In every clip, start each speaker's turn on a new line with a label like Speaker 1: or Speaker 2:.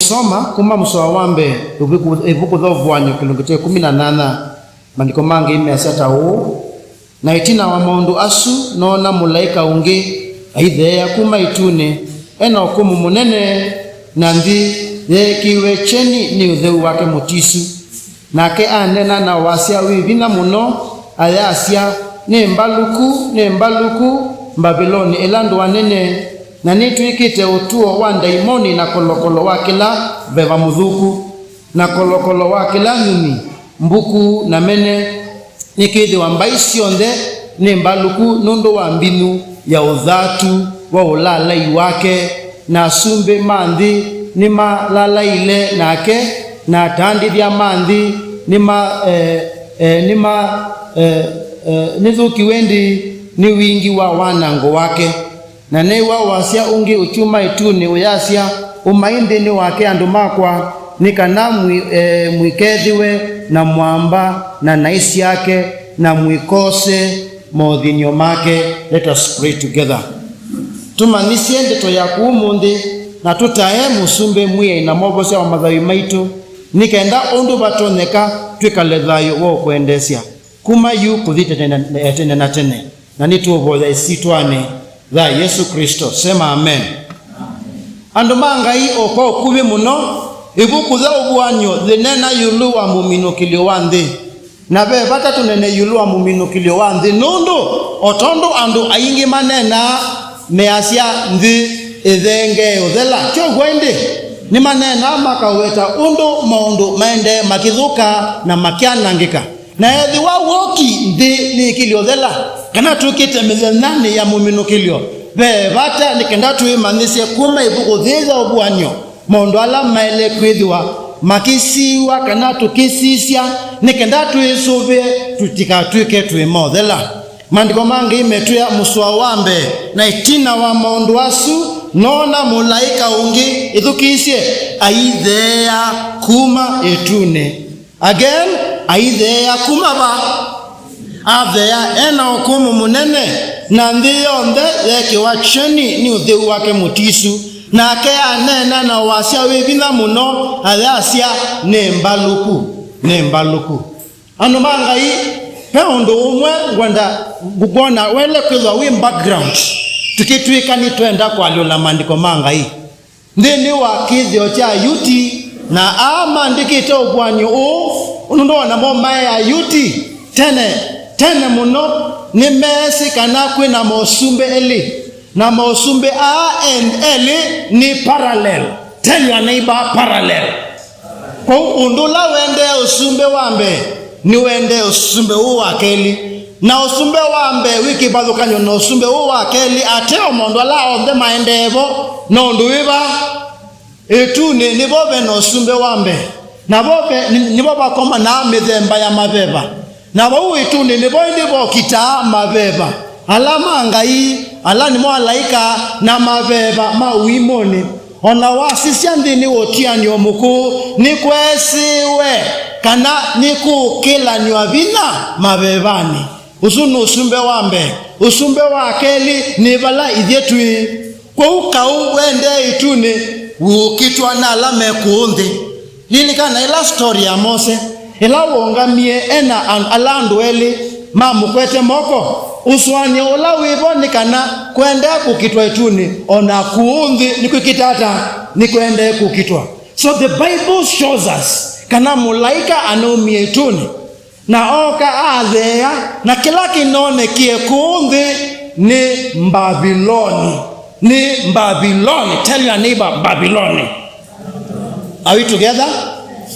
Speaker 1: Tukisoma kuma msoa wambe ivuku za Uvuanyo kilungite 18 mandiko mangi imesata huu na itina wa maundu asu nona mulaika ungi aidhea kuma itune ena okumu munene na nthi yekiwe cheni ni utheu wake mutisu nake anena na wasia wivina muno ayasia ni Mbaluku Mbaviloni elandu wanene na nitwikite utuo wa ndaimoni na kolokolo wakila veva muthuku na kolokolo wakila nyumi mbuku na mene nikithi wa mbaisi onthe ni Mbaluku nundu wa mbinu ya uthatu wa ulalai wake na sumbe manthi ni malalaile nake na tandi vya manthi nithuki wendi ni wingi wa wanango wake na newa wasia ungi uchuma ituni uyasia umaindi ni wake andu makwa nikana mwikethiwe na mwamba na naisi yake na mwikose mauthinyo make. Let us pray together. Tumanisie ndeto yaku umuthi na tutae musumbe mwie na mobose wa mathawi maitu nikenda undu batoneka twikale thayo wo kuendesia kuma yu kuthite tene na tene na nituvoya isitwane tha Yesu Kristo. Sema amen. Andu mangai oko kubi muno ibuku za Uvuanyo thinena yulu wa muminukilio wa nthi na be bata tunene yulu wa muminukilio wa nthi nundu otondo andu aingi manena measia nthi ithenge uthela chogwende ni manena makaweta undu maundu maende makithuka na makianangika na ethi wa woki nthi ni kilio thela kana tukite mithenani ya muminukilio be bata nikenda tuimanisye kuma ibuku thiza Uvuanyo maundu ala maele kwithiwa makisiwa kana tukisisya nikenda tuisuvie tutikatwike twimothela. Mandiko mangi imetuya muswa wambe na itina wa maundu asu nona mulaika ungi ithukisye aithea kuma itune again aithea kuma ba athea ena okumu munene na nthi yonthe yekiwa cheni ni utheu wake mutisu nake anena na wasia wivina muno ayasia ni Mbaluku anu mangai pe undu umwe gwenda gugona wele kwithwa wi background tukitwika ni twenda kwa lula mandiko mangai ndini wa kithio cha yuti na amandikite Uvuanyo undu wana moma ya yuti tene muno ni mesi kana kwina mosumbe eli na mosumbe a and l ni parallel. Tell your neighbor parallel. Kwa undula wende usumbe wambe ni wende usumbe uwakeli na usumbe wambe wiki badhukanyo na usumbe uwakeli ateo mondo la onde maendevo na unduiva itune ni bobe na usumbe wambe na bobe ni boba koma na mithemba ya mabeba na bo itune ni bobe kita mabeba alama ngai ala ni mwalaika na mabeba mawimoni ona wasisya nthini wotianyo muku ni kwesiwe kana ni kukila nyavina mabebani usunu usumbe wambe usumbe wa keli ni bala ithietui kwa ukau wende itune ukitwa na alame kuunthi lili kana ila story ya Mose ila wongamie ena alandu eli mamukwete moko uswani ula wivoni kana kwende kukitwa ituni ona kuunthi ni kukitata ni kwende kukitwa. So the Bible shows us kana mulaika anaumie ituni na oka athea na kila kinone kie kuunthi ni Mbaviloni. Tell your neighbor Mbaviloni. Are we together?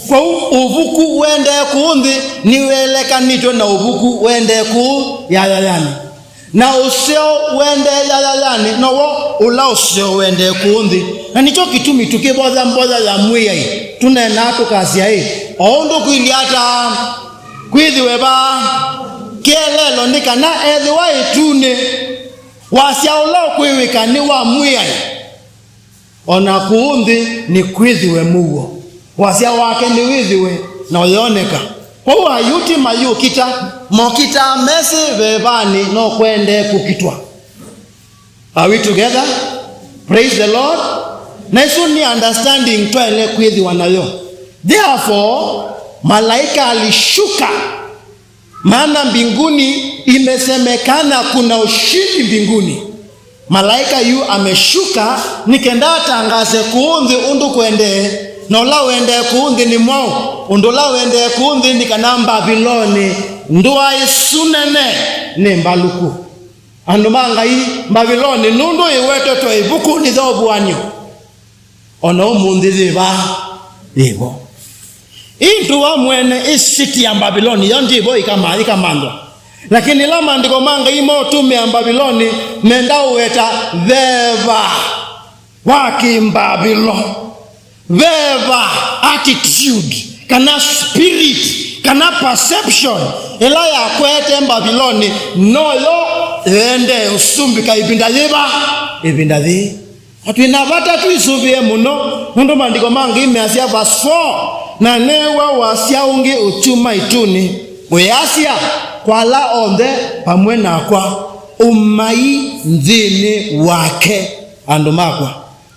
Speaker 1: Kwa uvuku wende kuunthi ni weleka nito na uvuku wende ku yayayani na usio wende yayayani no ula usio wende kuunthi na nicho kitumi tukibodha mbodha ya mwiya tunena tukasia oundu kuiliata kwithiwe ba kielelo nikana ethiwa itune wasia ula kwiwika ni wa mwiya ona kuunthi ni kwithiwe mugo wasia wake ni withiwe na uyoneka kwa huwa yuti mayu kita mokita mesi vevani no kwende kukitwa. Are we together? Praise the Lord. na isu ni understanding twele kwithi wanayo. Therefore malaika alishuka, maana mbinguni imesemekana kuna ushindi mbinguni. Malaika yu ameshuka nikenda tangaze kuunthi undu kwende, na ula wende kuunthi ni mwao, undula wende kuunthi ni kana Mbaviloni, ndua isunene ni Mbaluku. Andumanga hii Mbaviloni nundu iweto to ibuku ni tho Uvuanyo. Ono umundi thiva ivo. Intuwa mwene isiti ya Mbaviloni yondivo ikamandwa. Lakini la maandiko manga imo tume ya Mbaviloni nenda uweta veva waki Mbaviloni. Veva attitude, kana spirit, kana perception ela ya kwete Mbaviloni noyo ende usumbika ibinda thi atwina vata tuisuvie muno ndo maandiko manga imeasia verse 4 na newa wasia ungi uchuma ituni weasia kwala onde pamwe nakwa umai nthini wake andu makwa,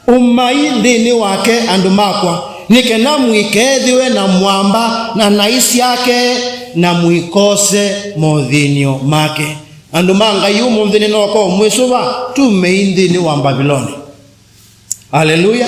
Speaker 1: umai nthini wake andu makwa nikena mwikethiwe na mwamba na naisi yake na mwikose mothinio make. Andu manga yumu nthini noko mwisuva tume nthini wa Mbaviloni. Haleluya.